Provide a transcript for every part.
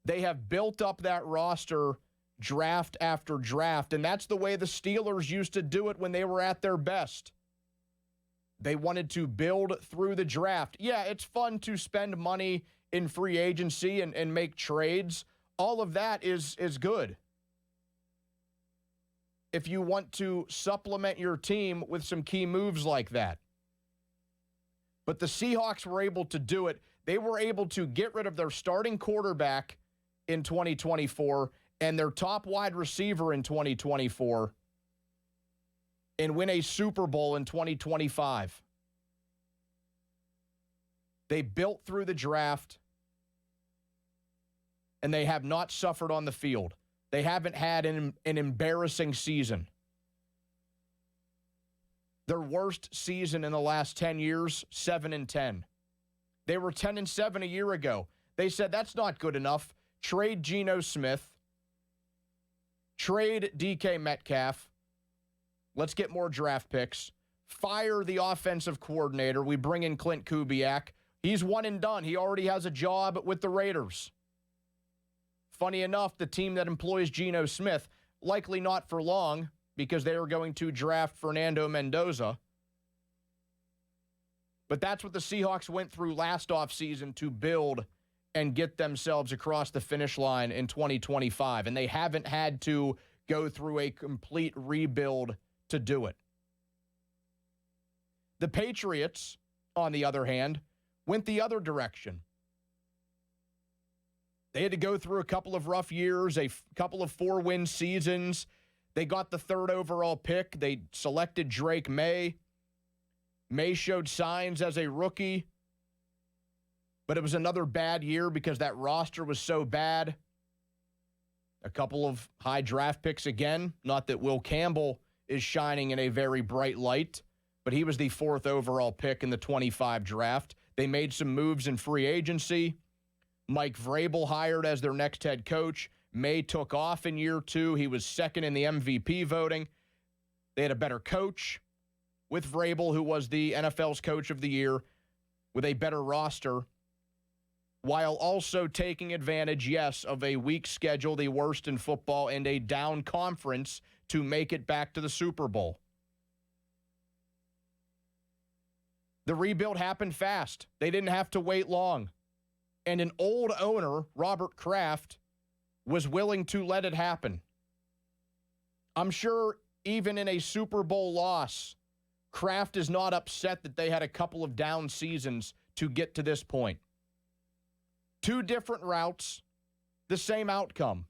They have built up that roster draft after draft, and that's the way the Steelers used to do it when they were at their best. They wanted to build through the draft. Yeah, it's fun to spend money in free agency and make trades. All of that is good. If you want to supplement your team with some key moves like that. But the Seahawks were able to do it. They were able to get rid of their starting quarterback in 2024 and their top wide receiver in 2024 and win a Super Bowl in 2025. They built through the draft, and they have not suffered on the field. They haven't had an embarrassing season. Their worst season in the last 10 years, 7-10. They were 10-7 a year ago. They said, that's not good enough. Trade Geno Smith. Trade DK Metcalf. Let's get more draft picks. Fire the offensive coordinator. We bring in Clint Kubiak. He's one and done. He already has a job with the Raiders. Funny enough, the team that employs Geno Smith, likely not for long, because they are going to draft Fernando Mendoza. But that's what the Seahawks went through last offseason to build and get themselves across the finish line in 2025. And they haven't had to go through a complete rebuild to do it. The Patriots, on the other hand, went the other direction. They had to go through a couple of rough years, a couple of 4-win seasons. They got the 3rd overall pick. They selected Drake May. May showed signs as a rookie, but it was another bad year because that roster was so bad. A couple of high draft picks again. Not that Will Campbell is shining in a very bright light, but he was the 4th overall pick in the 25 draft. They made some moves in free agency. Mike Vrabel hired as their next head coach. May took off in year 2. He was 2nd in the MVP voting. They had a better coach with Vrabel, who was the NFL's coach of the year, with a better roster, while also taking advantage, yes, of a weak schedule, the worst in football, and a down conference to make it back to the Super Bowl. The rebuild happened fast. They didn't have to wait long. And an old owner, Robert Kraft, was willing to let it happen. I'm sure even in a Super Bowl loss, Kraft is not upset that they had a couple of down seasons to get to this point. 2 different routes, the same outcome.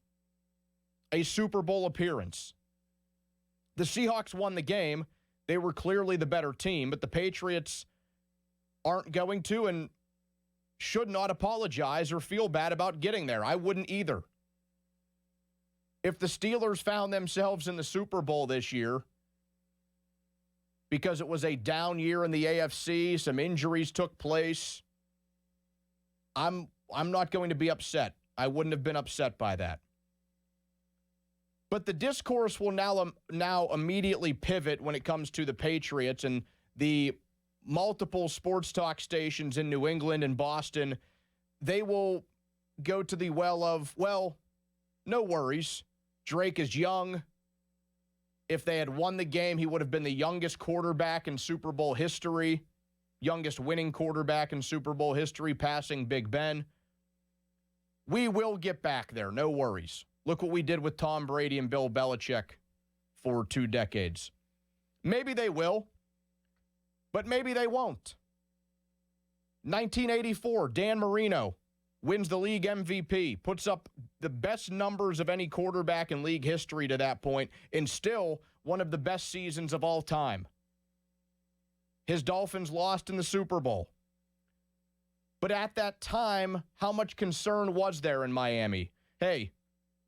A Super Bowl appearance. The Seahawks won the game. They were clearly the better team, but the Patriots aren't going to and should not apologize or feel bad about getting there. I wouldn't either. If the Steelers found themselves in the Super Bowl this year because it was a down year in the AFC, some injuries took place, I'm not going to be upset. I wouldn't have been upset by that. But the discourse will now immediately pivot when it comes to the Patriots and the multiple sports talk stations in New England and Boston. They will go to the well of, well, no worries. Drake is young. If they had won the game, he would have been the youngest quarterback in Super Bowl history, youngest winning quarterback in Super Bowl history, passing Big Ben. We will get back there, no worries. Look what we did with Tom Brady and Bill Belichick for 2 decades. Maybe they will, but maybe they won't. 1984, Dan Marino wins the league MVP, puts up the best numbers of any quarterback in league history to that point, and still one of the best seasons of all time. His Dolphins lost in the Super Bowl. But at that time, how much concern was there in Miami? Hey,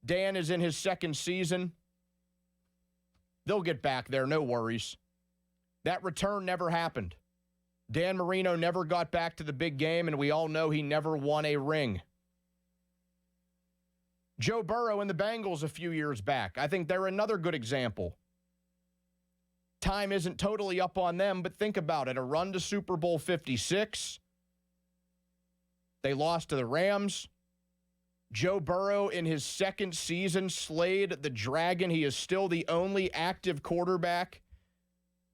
Dan is in his 2nd season. They'll get back there, no worries. That return never happened. Dan Marino never got back to the big game, and we all know he never won a ring. Joe Burrow and the Bengals a few years back. I think they're another good example. Time isn't totally up on them, but think about it. A run to Super Bowl 56. They lost to the Rams. Joe Burrow, in his second season, slayed the Dragon. He is still the only active quarterback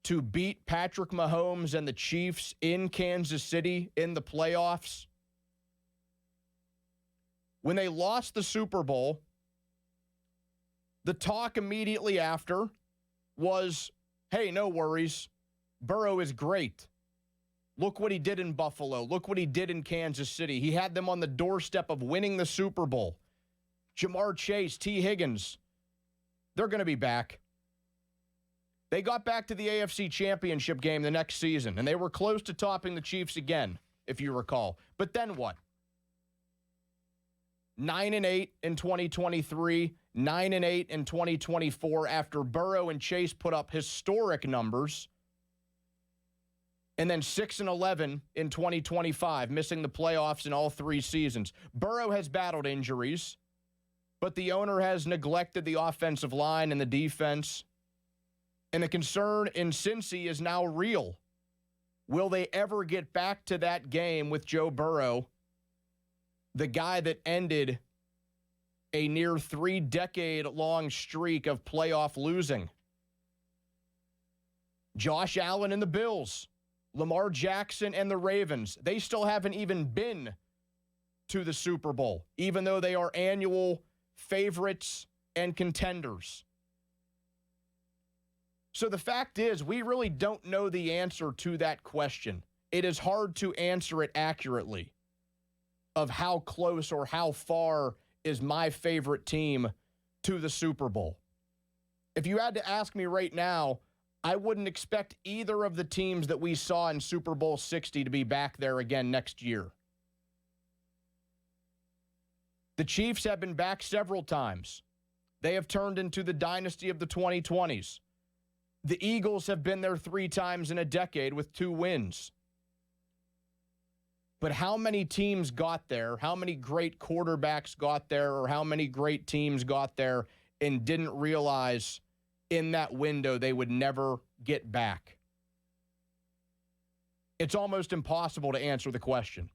to beat Patrick Mahomes and the Chiefs in Kansas City in the playoffs. When they lost the Super Bowl, the talk immediately after was, hey, no worries. Burrow is great. Look what he did in Buffalo. Look what he did in Kansas City. He had them on the doorstep of winning the Super Bowl. Jamar Chase, T. Higgins, they're going to be back. They got back to the AFC Championship game the next season, and they were close to topping the Chiefs again, if you recall. But then what? 9-8 in 2023, 9-8 in 2024 after Burrow and Chase put up historic numbers. And then 6-11 in 2025, missing the playoffs in all three seasons. Burrow has battled injuries, but the owner has neglected the offensive line and the defense. And the concern in Cincy is now real. Will they ever get back to that game with Joe Burrow, the guy that ended a near 3-decade-long streak of playoff losing? Josh Allen and the Bills. Lamar Jackson and the Ravens, they still haven't even been to the Super Bowl, even though they are annual favorites and contenders. So the fact is, we really don't know the answer to that question. It is hard to answer it accurately of how close or how far is my favorite team to the Super Bowl. If you had to ask me right now, I wouldn't expect either of the teams that we saw in Super Bowl 60 to be back there again next year. The Chiefs have been back several times. They have turned into the dynasty of the 2020s. The Eagles have been there 3 times in a decade with 2 wins. But how many teams got there, how many great quarterbacks got there, or how many great teams got there and didn't realize in that window they would never get back? It's almost impossible to answer the question.